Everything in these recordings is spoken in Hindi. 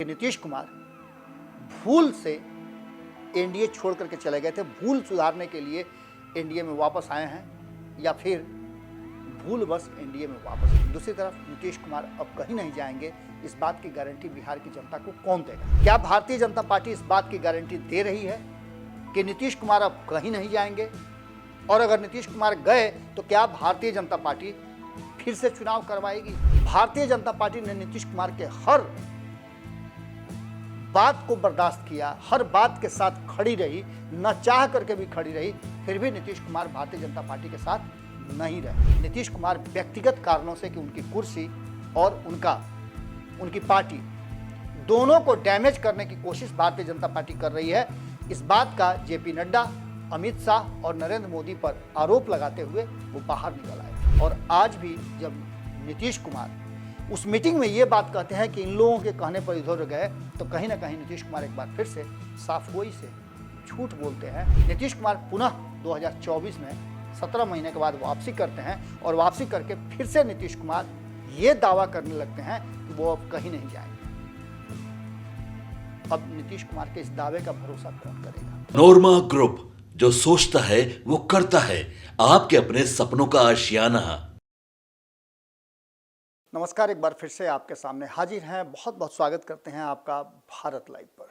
नीतीश कुमार भूल से एनडीए छोड़ करके चले गए थे, भूल सुधारने के लिए एनडीए में वापस आए हैं, या फिर भूल बस एनडीए में वापस। दूसरी तरफ नीतीश कुमार अब कहीं नहीं जाएंगे, इस बात की गारंटी बिहार की जनता को कौन देगा? क्या भारतीय जनता पार्टी इस बात की गारंटी दे रही है कि नीतीश कुमार अब कहीं नहीं जाएंगे? और अगर नीतीश कुमार गए तो क्या भारतीय जनता पार्टी फिर से चुनाव करवाएगी? भारतीय जनता पार्टी ने नीतीश कुमार के हर बात को बर्दाश्त किया, हर बात के साथ खड़ी रही, न चाह करके भी खड़ी रही, फिर भी नीतीश कुमार भारतीय जनता पार्टी के साथ नहीं रहे। नीतीश कुमार व्यक्तिगत कारणों से कि उनकी कुर्सी और उनकी पार्टी दोनों को डैमेज करने की कोशिश भारतीय जनता पार्टी कर रही है, इस बात का जेपी नड्डा, अमित शाह और नरेंद्र मोदी पर आरोप लगाते हुए वो बाहर निकल आए। और आज भी जब नीतीश कुमार उस मीटिंग में ये बात कहते हैं कि इन लोगों के कहने पर इधर गए, तो कहीं ना कहीं नीतीश कुमार एक बार फिर से साफगोई से झूठ बोलते हैं। नीतीश कुमार पुनः 2024 में 17 महीने के बाद वापसी करते हैं और वापसी करके फिर से नीतीश कुमार ये दावा करने लगते हैं कि वो अब कहीं नहीं जाएंगे। अब नीतीश कुमार के इस दावे का भरोसा कौन करेगा? नोरमा ग्रुप, जो सोचता है वो करता है, आपके अपने सपनों का आशियाना। नमस्कार, एक बार फिर से आपके सामने हाजिर हैं। बहुत बहुत स्वागत करते हैं आपका भारत लाइव पर।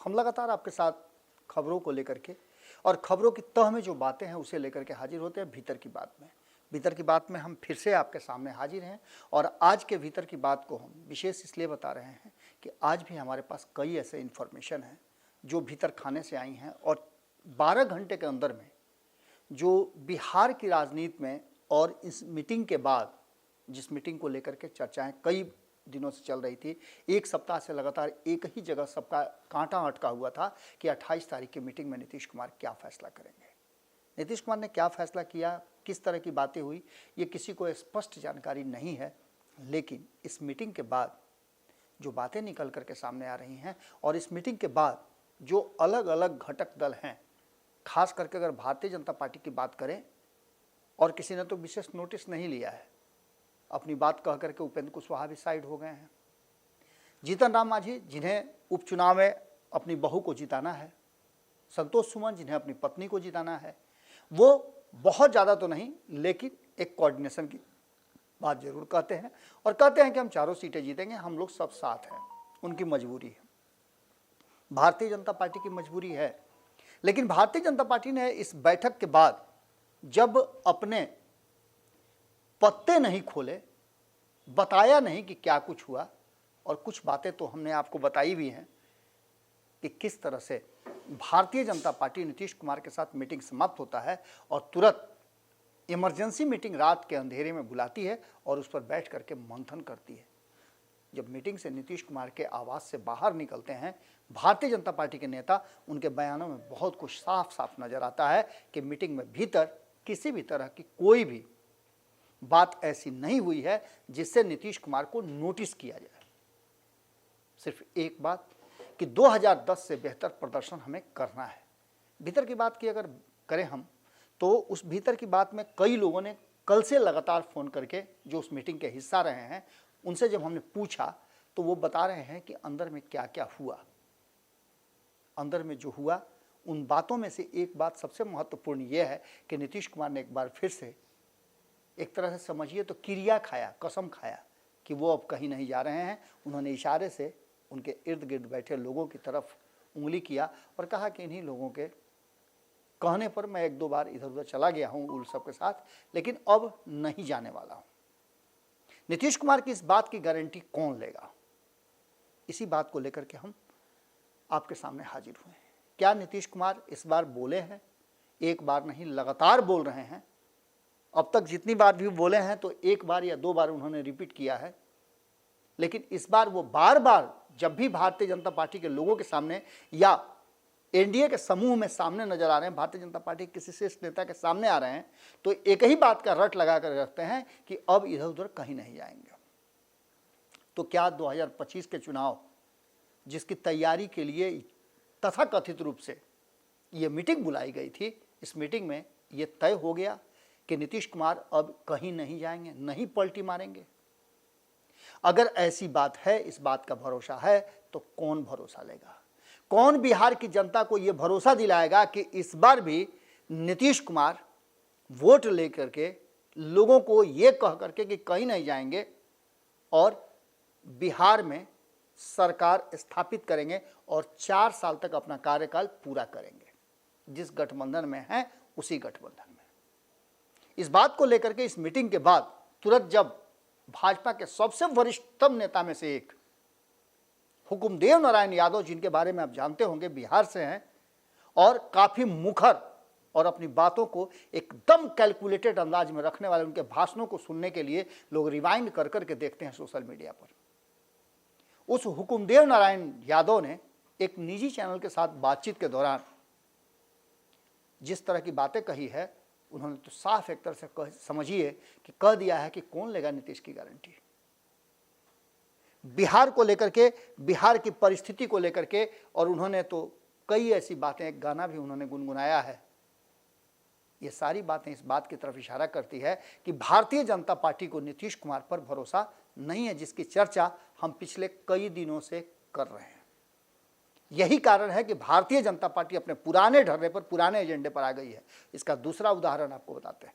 हम लगातार आपके साथ खबरों को लेकर के और खबरों की तह में जो बातें हैं उसे लेकर के हाजिर होते हैं भीतर की बात में। भीतर की बात में हम फिर से आपके सामने हाजिर हैं और आज के भीतर की बात को हम विशेष इसलिए बता रहे हैं कि आज भी हमारे पास कई ऐसे इन्फॉर्मेशन हैं जो भीतर खाने से आई हैं और 12 घंटे के अंदर में जो बिहार की राजनीति में और इस मीटिंग के बाद, जिस मीटिंग को लेकर के चर्चाएं कई दिनों से चल रही थी, एक सप्ताह से लगातार एक ही जगह सबका कांटा अटका हुआ था कि 28 तारीख की मीटिंग में नीतीश कुमार क्या फैसला करेंगे। नीतीश कुमार ने क्या फैसला किया, किस तरह की बातें हुई, ये किसी को स्पष्ट जानकारी नहीं है। लेकिन इस मीटिंग के बाद जो बातें निकल करके सामने आ रही हैं और इस मीटिंग के बाद जो अलग अलग घटक दल हैं, खास करके अगर भारतीय जनता पार्टी की बात करें, और किसी ने तो विशेष नोटिस नहीं लिया है, अपनी बात कह करके उपेंद्र कुशवाहा भी साइड हो गए हैं। जीतन राम मांझी, जिन्हें उपचुनाव में अपनी बहू को जिताना है, संतोष सुमन, जिन्हें अपनी पत्नी को जिताना है, वो बहुत ज़्यादा तो नहीं लेकिन एक कोऑर्डिनेशन की बात जरूर कहते हैं और कहते हैं कि हम चारों सीटें जीतेंगे, हम लोग सब साथ हैं। उनकी मजबूरी है, भारतीय जनता पार्टी की मजबूरी है। लेकिन भारतीय जनता पार्टी ने इस बैठक के बाद जब अपने पत्ते नहीं खोले, बताया नहीं कि क्या कुछ हुआ, और कुछ बातें तो हमने आपको बताई भी हैं कि किस तरह से भारतीय जनता पार्टी नीतीश कुमार के साथ मीटिंग समाप्त होता है और तुरंत इमरजेंसी मीटिंग रात के अंधेरे में बुलाती है और उस पर बैठ करके मंथन करती है। जब मीटिंग से नीतीश कुमार के आवास से बाहर निकलते हैं भारतीय जनता पार्टी के नेता, उनके बयानों में बहुत कुछ साफ साफ नजर आता है कि मीटिंग में भीतर किसी भी तरह की कोई भी बात ऐसी नहीं हुई है जिससे नीतीश कुमार को नोटिस किया जाए। सिर्फ एक बात कि 2010 से बेहतर प्रदर्शन हमें करना है। भीतर की बात की अगर करें हम, तो उस भीतर की बात में कई लोगों ने कल से लगातार फोन करके, जो उस मीटिंग के हिस्सा रहे हैं, उनसे जब हमने पूछा तो वो बता रहे हैं कि अंदर में क्या क्या हुआ। अंदर में जो हुआ, उन बातों में से एक बात सबसे महत्वपूर्ण यह है कि नीतीश कुमार ने एक बार फिर से, एक तरह से समझिए तो क्रिया खाया, कसम खाया कि वो अब कहीं नहीं जा रहे हैं। उन्होंने इशारे से उनके इर्द गिर्द बैठे लोगों की तरफ उंगली किया और कहा कि इन्हीं लोगों के कहने पर मैं एक दो बार इधर उधर चला गया हूं उन सब के साथ, लेकिन अब नहीं जाने वाला हूं। नीतीश कुमार की इस बात की गारंटी कौन लेगा? इसी बात को लेकर के हम आपके सामने हाजिर हुए हैं। क्या नीतीश कुमार इस बार बोले हैं? एक बार नहीं, लगातार बोल रहे हैं। अब तक जितनी बार भी बोले हैं तो एक बार या दो बार उन्होंने रिपीट किया है, लेकिन इस बार वो बार बार जब भी भारतीय जनता पार्टी के लोगों के सामने या एनडीए के समूह में सामने नजर आ रहे हैं, भारतीय जनता पार्टी किसी शीर्ष नेता के सामने आ रहे हैं, तो एक ही बात का रट लगा कर रखते हैं कि अब इधर उधर कहीं नहीं जाएंगे। तो क्या 2025 के चुनाव, जिसकी तैयारी के लिए तथाकथित रूप से ये मीटिंग बुलाई गई थी, इस मीटिंग में ये तय हो गया कि नीतीश कुमार अब कहीं नहीं जाएंगे, नहीं पलटी मारेंगे? अगर ऐसी बात है, इस बात का भरोसा है, तो कौन भरोसा लेगा? कौन बिहार की जनता को यह भरोसा दिलाएगा कि इस बार भी नीतीश कुमार वोट लेकर के लोगों को यह कह करके कि कहीं नहीं जाएंगे और बिहार में सरकार स्थापित करेंगे और 4 साल तक अपना कार्यकाल पूरा करेंगे? जिस गठबंधन में है उसी गठबंधन में। इस बात को लेकर के इस मीटिंग के बाद तुरंत जब भाजपा के सबसे वरिष्ठतम नेता में से एक हुकुमदेव नारायण यादव, जिनके बारे में आप जानते होंगे बिहार से हैं और काफी मुखर और अपनी बातों को एकदम कैलकुलेटेड अंदाज में रखने वाले, उनके भाषणों को सुनने के लिए लोग रिवाइंड कर करके देखते हैं सोशल मीडिया पर। उस हुकुमदेव नारायण यादव ने एक निजी चैनल के साथ बातचीत के दौरान जिस तरह की बातें कही है, उन्होंने तो साफ एक तरह से समझिए कि कह दिया है कि कौन लेगा नीतीश की गारंटी। बिहार को लेकर के, बिहार की परिस्थिति को लेकर के, और उन्होंने तो कई ऐसी बातें, एक गाना भी उन्होंने गुनगुनाया है। ये सारी बातें इस बात की तरफ इशारा करती है कि भारतीय जनता पार्टी को नीतीश कुमार पर भरोसा नहीं है, जिसकी चर्चा हम पिछले कई दिनों से कर रहे हैं। यही कारण है कि भारतीय जनता पार्टी अपने पुराने ढर्रे पर, पुराने एजेंडे पर आ गई है। इसका दूसरा उदाहरण आपको बताते हैं।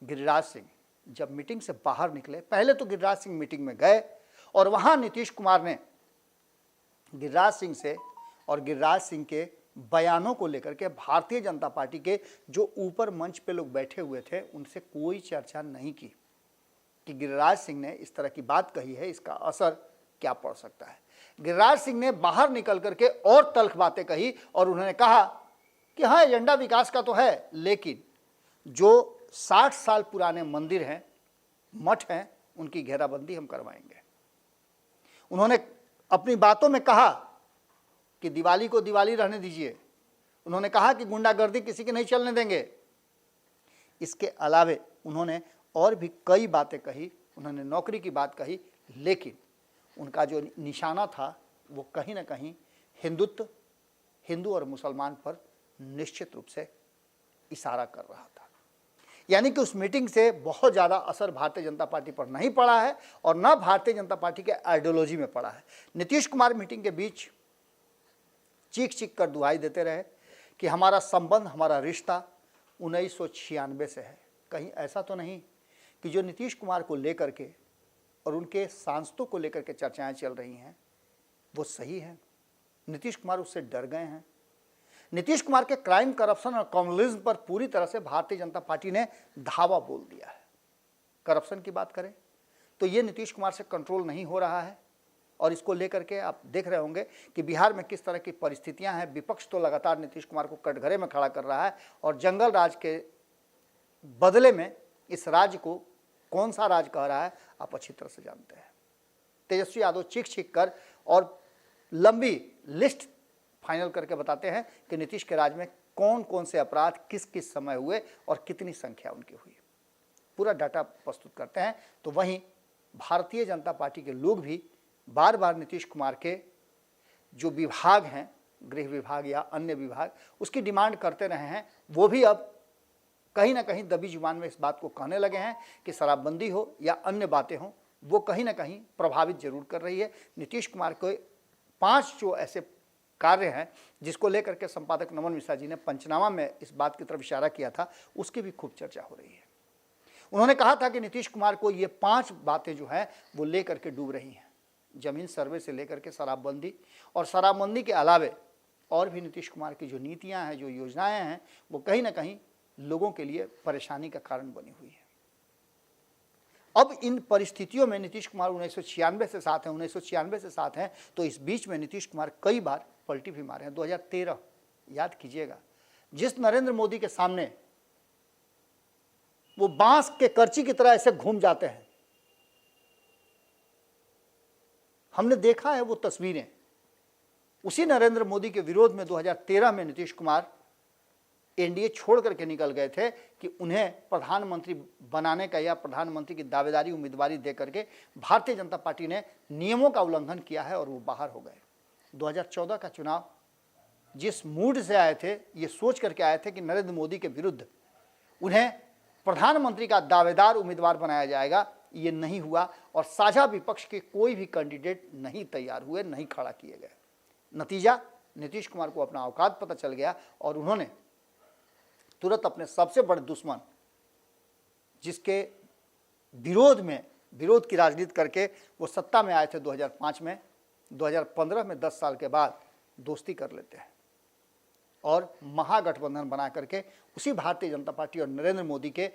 गिरिराज सिंह जब मीटिंग से बाहर निकले, पहले तो गिरिराज सिंह मीटिंग में गए और वहां नीतीश कुमार ने गिरिराज सिंह से और गिरिराज सिंह के बयानों को लेकर के भारतीय जनता पार्टी के जो ऊपर मंच पे लोग बैठे हुए थे उनसे कोई चर्चा नहीं की कि गिरिराज सिंह ने इस तरह की बात कही है, इसका असर क्या पड़ सकता है। गिरिराज सिंह ने बाहर निकल करके और तल्ख बातें कही और उन्होंने कहा कि हाँ, एजेंडा विकास का तो है, लेकिन जो 60 साल पुराने मंदिर हैं, मठ हैं, उनकी घेराबंदी हम करवाएंगे। उन्होंने अपनी बातों में कहा कि दिवाली को दिवाली रहने दीजिए। उन्होंने कहा कि गुंडागर्दी किसी की नहीं चलने देंगे। इसके अलावे उन्होंने और भी कई बातें कही। उन्होंने नौकरी की बात कही, लेकिन उनका जो निशाना था वो कहीं ना कहीं हिंदुत्व, हिंदू और मुसलमान पर निश्चित रूप से इशारा कर रहा था। यानी कि उस मीटिंग से बहुत ज़्यादा असर भारतीय जनता पार्टी पर नहीं पड़ा है और न भारतीय जनता पार्टी के आइडियोलॉजी में पड़ा है। नीतीश कुमार मीटिंग के बीच चीख चीख कर दुहाई देते रहे कि हमारा संबंध, हमारा रिश्ता 1996 से है। कहीं ऐसा तो नहीं कि जो नीतीश कुमार को लेकर के और उनके सांसदों को लेकर के चर्चाएं चल रही हैं वो सही है? नीतीश कुमार उससे डर गए हैं? नीतीश कुमार के क्राइम, करप्शन और कम्युनिज्म पर पूरी तरह से भारतीय जनता पार्टी ने धावा बोल दिया है। करप्शन की बात करें तो ये नीतीश कुमार से कंट्रोल नहीं हो रहा है और इसको लेकर के आप देख रहे होंगे कि बिहार में किस तरह की परिस्थितियां हैं। विपक्ष तो लगातार नीतीश कुमार को कटघरे में खड़ा कर रहा है और जंगल राज के बदले में इस राज्य को कौन सा राज कह रहा है आप अच्छी तरह से जानते हैं। तेजस्वी यादव चीख चीख कर और लंबी लिस्ट फाइनल करके बताते हैं कि नीतीश के राज में कौन कौन से अपराध किस किस समय हुए और कितनी संख्या उनकी हुई, पूरा डाटा प्रस्तुत करते हैं। तो वहीं भारतीय जनता पार्टी के लोग भी बार बार नीतीश कुमार के जो विभाग हैं, गृह विभाग या अन्य विभाग, उसकी डिमांड करते रहे हैं। वो भी अब कहीं ना कहीं दबी जुबान में इस बात को कहने लगे हैं कि शराबबंदी हो या अन्य बातें हों, वो कहीं ना कहीं प्रभावित जरूर कर रही है। नीतीश कुमार के 5 जो ऐसे कार्य हैं जिसको लेकर के संपादक नमन मिश्रा जी ने पंचनामा में इस बात की तरफ इशारा किया था, उसकी भी खूब चर्चा हो रही है। उन्होंने कहा था कि नीतीश कुमार को ये 5 बातें जो हैं वो लेकर के डूब रही हैं, जमीन सर्वे से लेकर के शराबबंदी, और शराबबंदी के अलावे और भी नीतीश कुमार की जो नीतियां हैं, जो योजनाएं हैं, वो कहीं ना कहीं लोगों के लिए परेशानी का कारण बनी हुई है। अब इन परिस्थितियों में नीतीश कुमार 1996 से साथ हैं, 1996 से साथ हैं, तो इस बीच में नीतीश कुमार कई बार पलटी भी मारे हैं। 2013 याद कीजिएगा, जिस नरेंद्र मोदी के सामने वो बांस के करची की तरह ऐसे घूम जाते हैं, हमने देखा है वो तस्वीरें। उसी नरेंद्र मोदी के विरोध में 2013 में नीतीश कुमार एनडीए छोड़ करके निकल गए थे कि उन्हें प्रधानमंत्री बनाने का या प्रधानमंत्री की दावेदारी, उम्मीदवारी दे करके भारतीय जनता पार्टी ने नियमों का उल्लंघन किया है और वो बाहर हो गए। 2014 का चुनाव जिस मूड से आए थे, ये सोच करके आए थे कि नरेंद्र मोदी के विरुद्ध उन्हें प्रधानमंत्री का दावेदार उम्मीदवार बनाया जाएगा, ये नहीं हुआ और साझा विपक्ष के कोई भी कैंडिडेट नहीं तैयार हुए, नहीं खड़ा किए गए। नतीजा, नीतीश कुमार को अपना औकात पता चल गया और उन्होंने तुरंत अपने सबसे बड़े दुश्मन, जिसके विरोध की राजनीति करके वो सत्ता में आए थे 2005 में, 2015 में 10 साल के बाद दोस्ती कर लेते हैं और महागठबंधन बना करके उसी भारतीय जनता पार्टी और नरेंद्र मोदी के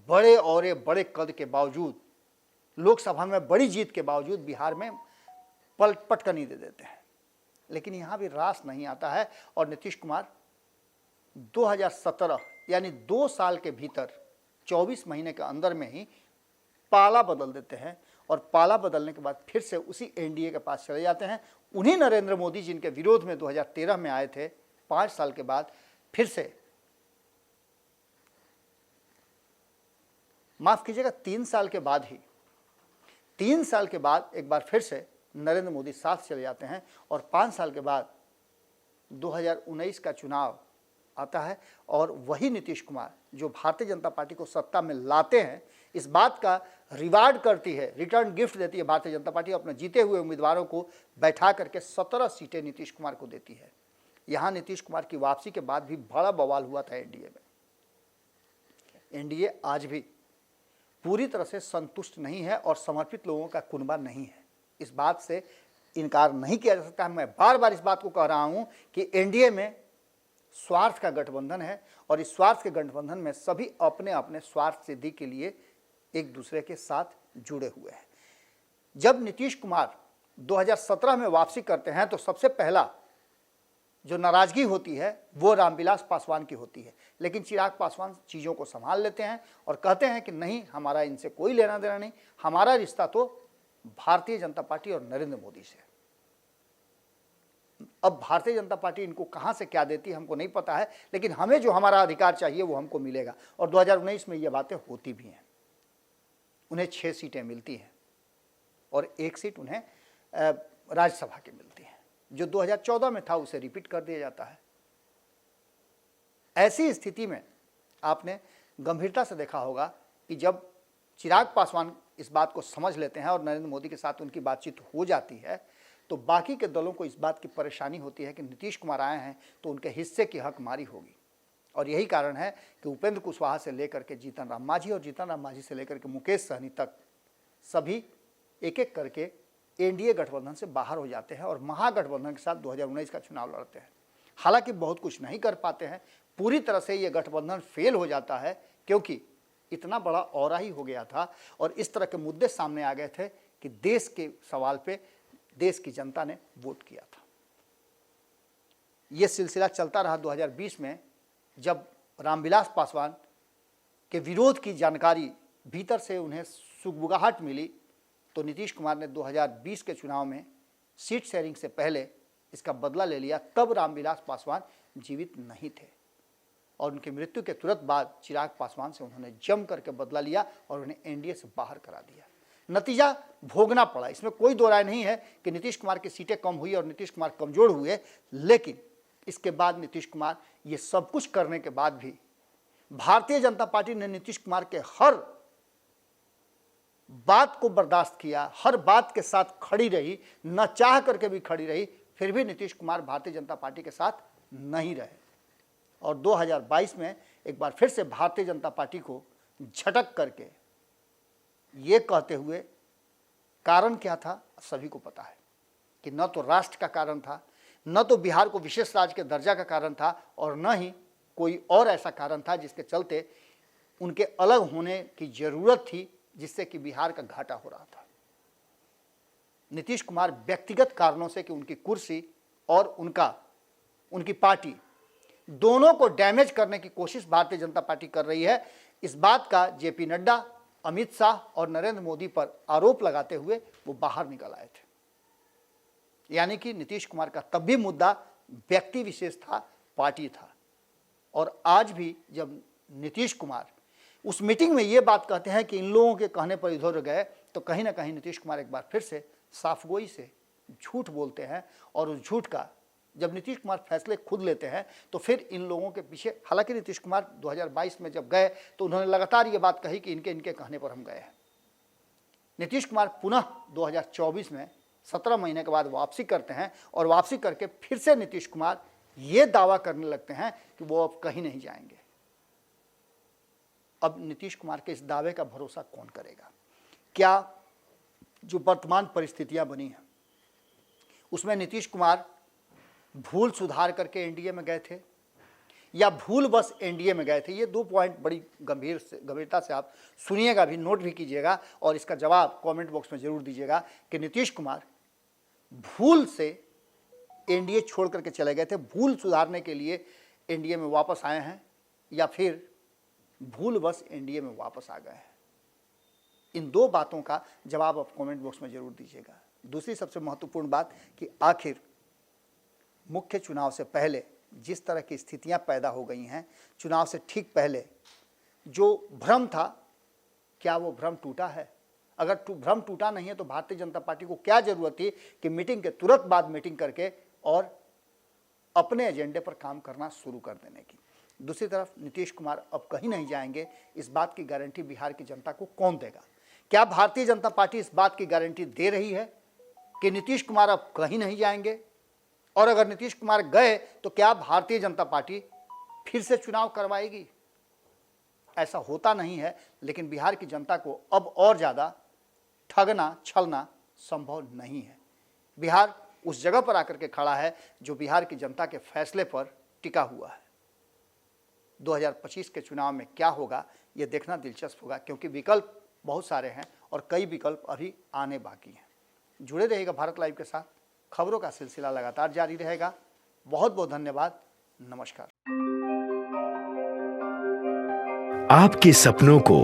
बड़े कद के बावजूद, लोकसभा में बड़ी जीत के बावजूद बिहार में पटकनी दे देते हैं। लेकिन यहाँ भी रास नहीं आता है और नीतीश कुमार 2017 यानी 2 साल के भीतर 24 महीने के अंदर में ही पाला बदल देते हैं और पाला बदलने के बाद फिर से उसी एनडीए के पास चले जाते हैं। उन्हीं नरेंद्र मोदी जिनके विरोध में 2013 में आए थे, 5 साल के बाद फिर से, माफ कीजिएगा 3 साल के बाद ही, 3 साल के बाद एक बार फिर से नरेंद्र मोदी साथ चले जाते हैं और 5 साल के बाद 2019 का चुनाव आता है और वही नीतीश कुमार जो भारतीय जनता पार्टी को सत्ता में लाते हैं, इस बात का रिवार्ड करती है, रिटर्न गिफ्ट देती है भारतीय जनता पार्टी, अपने जीते हुए उम्मीदवारों को बैठा करके 17 सीटें नीतीश कुमार को देती है। यहाँ नीतीश कुमार की वापसी के बाद भी बड़ा बवाल हुआ था एनडीए में। एनडीए आज भी पूरी तरह से संतुष्ट नहीं है और समर्पित लोगों का कुनबा नहीं है, इस बात से इनकार नहीं किया जा सकता। मैं बार बार इस बात को कह रहा हूं कि एनडीए में स्वार्थ का गठबंधन है और इस स्वार्थ के गठबंधन में सभी अपने अपने स्वार्थ सिद्धि के लिए एक दूसरे के साथ जुड़े हुए हैं। जब नीतीश कुमार 2017 में वापसी करते हैं तो सबसे पहला जो नाराजगी होती है वो रामविलास पासवान की होती है, लेकिन चिराग पासवान चीज़ों को संभाल लेते हैं और कहते हैं कि नहीं, हमारा इनसे कोई लेना देना नहीं, हमारा रिश्ता तो भारतीय जनता पार्टी और नरेंद्र मोदी से। अब भारतीय जनता पार्टी इनको कहां से क्या देती है हमको नहीं पता है, लेकिन हमें जो हमारा अधिकार चाहिए वो हमको मिलेगा और 2019 में ये बातें होती भी हैं। उन्हें 6 सीटें मिलती हैं और 1 सीट उन्हें राज्यसभा की मिलती है, जो 2014 में था उसे रिपीट कर दिया जाता है। ऐसी स्थिति में आपने गंभीरता से देखा होगा कि जब चिराग पासवान इस बात को समझ लेते हैं और नरेंद्र मोदी के साथ उनकी बातचीत हो जाती है तो बाकी के दलों को इस बात की परेशानी होती है कि नीतीश कुमार आए हैं तो उनके हिस्से की हकमारी होगी। और यही कारण है कि उपेंद्र कुशवाहा से लेकर के जीतन राम मांझी और जीतन राम मांझी से लेकर के मुकेश सहनी तक सभी एक एक करके एनडीए गठबंधन से बाहर हो जाते हैं और महागठबंधन के साथ 2019 का चुनाव लड़ते हैं। हालांकि बहुत कुछ नहीं कर पाते हैं, पूरी तरह से ये गठबंधन फेल हो जाता है क्योंकि इतना बड़ा औरा ही हो गया था और इस तरह के मुद्दे सामने आ गए थे कि देश के सवाल पे देश की जनता ने वोट किया था। यह सिलसिला चलता रहा। 2020 में जब रामविलास पासवान के विरोध की जानकारी भीतर से उन्हें सुगबुगाहट मिली तो नीतीश कुमार ने 2020 के चुनाव में सीट शेयरिंग से पहले इसका बदला ले लिया। तब रामविलास पासवान जीवित नहीं थे और उनकी मृत्यु के तुरंत बाद चिराग पासवान से उन्होंने जम करके बदला लिया और उन्हें एनडीए से बाहर करा दिया। नतीजा भोगना पड़ा, इसमें कोई दो राय नहीं है कि नीतीश कुमार की सीटें कम हुई और नीतीश कुमार कमजोर हुए, लेकिन इसके बाद नीतीश कुमार ये सब कुछ करने के बाद भी भारतीय जनता पार्टी ने नीतीश कुमार के हर बात को बर्दाश्त किया, हर बात के साथ खड़ी रही, न चाह करके भी खड़ी रही, फिर भी नीतीश कुमार भारतीय जनता पार्टी के साथ नहीं रहे और 2022 में एक बार फिर से भारतीय जनता पार्टी को झटक करके ये कहते हुए, कारण क्या था सभी को पता है कि न तो राष्ट्र का कारण था, न तो बिहार को विशेष राज्य के दर्जा का कारण था और न ही कोई और ऐसा कारण था जिसके चलते उनके अलग होने की जरूरत थी, जिससे कि बिहार का घाटा हो रहा था। नीतीश कुमार व्यक्तिगत कारणों से कि उनकी कुर्सी और उनकी पार्टी दोनों को डैमेज करने की कोशिश भारतीय जनता पार्टी कर रही है, इस बात का जेपी नड्डा, अमित शाह और नरेंद्र मोदी पर आरोप लगाते हुए वो बाहर निकल आए थे। यानी कि नीतीश कुमार का तब भी मुद्दा व्यक्ति विशेष था, पार्टी था। और आज भी जब नीतीश कुमार उस मीटिंग में ये बात कहते हैं कि इन लोगों के कहने पर इधर गए, तो कहीं ना कहीं नीतीश कुमार एक बार फिर से साफगोई से झूठ बोलते हैं और उस झूठ का जब नीतीश कुमार फैसले खुद लेते हैं तो फिर इन लोगों के पीछे, हालांकि नीतीश कुमार 2022 में जब गए तो उन्होंने लगातार ये बात कही कि इनके कहने पर हम गए हैं। नीतीश कुमार पुनः 2024 में 17 महीने के बाद वापसी करते हैं और वापसी करके फिर से नीतीश कुमार ये दावा करने लगते हैं कि वो अब कहीं नहीं जाएंगे। अब नीतीश कुमार के इस दावे का भरोसा कौन करेगा? क्या जो वर्तमान परिस्थितियां बनी हैं उसमें नीतीश कुमार भूल सुधार करके एनडीए में गए थे या भूल बस एनडीए में गए थे? ये 2 पॉइंट बड़ी गंभीरता से आप सुनिएगा, भी नोट भी कीजिएगा और इसका जवाब कमेंट बॉक्स में जरूर दीजिएगा कि नीतीश कुमार भूल से एनडीए छोड़ करके चले गए थे, भूल सुधारने के लिए एनडीए में वापस आए हैं, या फिर भूल बस एनडीए में वापस आ गए हैं? इन 2 बातों का जवाब आप कमेंट बॉक्स में जरूर दीजिएगा। दूसरी सबसे महत्वपूर्ण बात कि आखिर मुख्य चुनाव से पहले जिस तरह की स्थितियां पैदा हो गई हैं, चुनाव से ठीक पहले जो भ्रम था, क्या वो भ्रम टूटा है? अगर भ्रम टूटा नहीं है तो भारतीय जनता पार्टी को क्या जरूरत थी कि मीटिंग के तुरंत बाद मीटिंग करके और अपने एजेंडे पर काम करना शुरू कर देने की। दूसरी तरफ नीतीश कुमार अब कहीं नहीं जाएंगे, इस बात की गारंटी बिहार की जनता को कौन देगा? क्या भारतीय जनता पार्टी इस बात की गारंटी दे रही है कि नीतीश कुमार अब कहीं नहीं जाएंगे? और अगर नीतीश कुमार गए तो क्या भारतीय जनता पार्टी फिर से चुनाव करवाएगी? ऐसा होता नहीं है, लेकिन बिहार की जनता को अब और ज़्यादा ठगना छलना संभव नहीं है। बिहार उस जगह पर आकर के खड़ा है जो बिहार की जनता के फैसले पर टिका हुआ है। 2025 के चुनाव में क्या होगा ये देखना दिलचस्प होगा, क्योंकि विकल्प बहुत सारे हैं और कई विकल्प अभी आने बाकी हैं। जुड़े रहिएगा भारत लाइव के साथ, खबरों का सिलसिला लगातार जारी रहेगा। बहुत बहुत धन्यवाद, नमस्कार। आपके सपनों को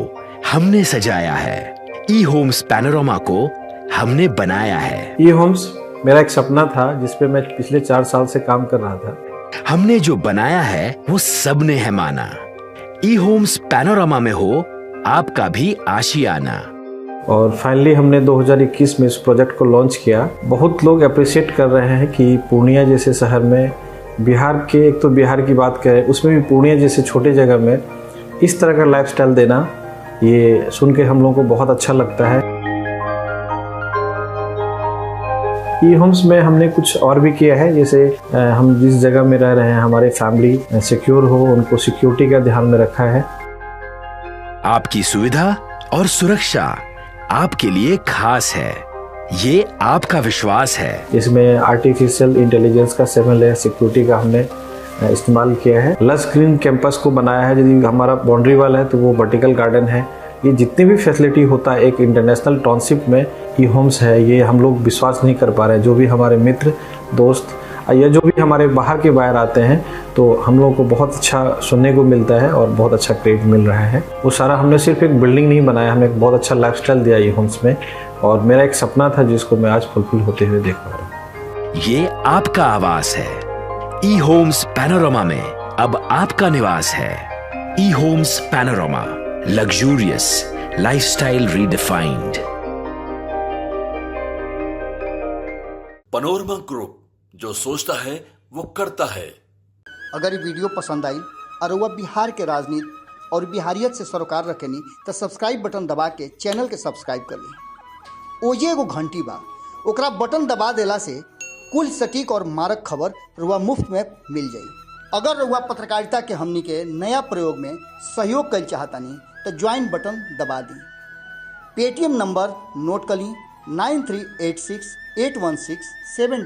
हमने सजाया है, ई होम्स पैनोरमा को हमने बनाया है। ई होम्स मेरा एक सपना था जिस पे मैं पिछले 4 साल से काम कर रहा था। हमने जो बनाया है वो सबने है माना। ई होम्स पैनोरमा में हो आपका भी आशियाना। और फाइनली हमने 2021 में इस प्रोजेक्ट को लॉन्च किया। बहुत लोग अप्रिशिएट कर रहे हैं कि पूर्णिया जैसे शहर में, बिहार के, एक तो बिहार की बात करें उसमें भी पूर्णिया जैसे छोटे जगह में इस तरह का लाइफस्टाइल देना, ये सुन के हम लोगों को बहुत अच्छा लगता है। ई होम्स में हमने कुछ और भी किया है, जैसे हम जिस जगह में रह रहे हैं हमारे फैमिली सिक्योर हो, उनको सिक्योरिटी का ध्यान में रखा है। आपकी सुविधा और सुरक्षा आपके लिए खास है, ये आपका विश्वास है। इसमें आर्टिफिशियल इंटेलिजेंस का 7 लेयर सिक्योरिटी का हमने इस्तेमाल किया है। लस ग्रीन कैंपस को बनाया है। यदि हमारा बाउंड्री वाल है तो वो वर्टिकल गार्डन है। ये जितनी भी फैसिलिटी होता है एक इंटरनेशनल टाउनशिप में, ई होम्स है, ये हम लोग विश्वास नहीं कर पा रहे हैं। जो भी हमारे मित्र दोस्त या जो भी हमारे बाहर के बाहर आते हैं तो हम लोगों को बहुत अच्छा सुनने को मिलता है और बहुत अच्छा क्रेडिट मिल रहा है। वो सारा हमने सिर्फ एक बिल्डिंग नहीं बनाया, हमें एक बहुत अच्छा लाइफस्टाइल दिया ई होम्स में, और मेरा एक सपना था जिसको मैं आज फुलफिल होते हुए देख पा रहा हूँ। ये आपका आवास है। ई होम्स पैनोरमा में अब आपका निवास है। E homes Panorama, luxurious lifestyle redefined. Panorama group, जो सोचता है वो करता है। अगर ये वीडियो पसंद आई और वह बिहार के राजनीति और बिहारियत से सरोकार रखेनी तो सब्सक्राइब बटन दबा के चैनल के सब्सक्राइब कर ली। ओजे एगो घंटी बा, ओकरा बटन दबा देला से कुल सटीक और मारक खबर रुआ मुफ्त में मिल जाई। अगर रुआ पत्रकारिता के हमनी के नया प्रयोग में सहयोग कर चाहतानी तो ज्वाइन बटन दबा दी। पेटीएम नंबर नोट कर ली 9386 816 7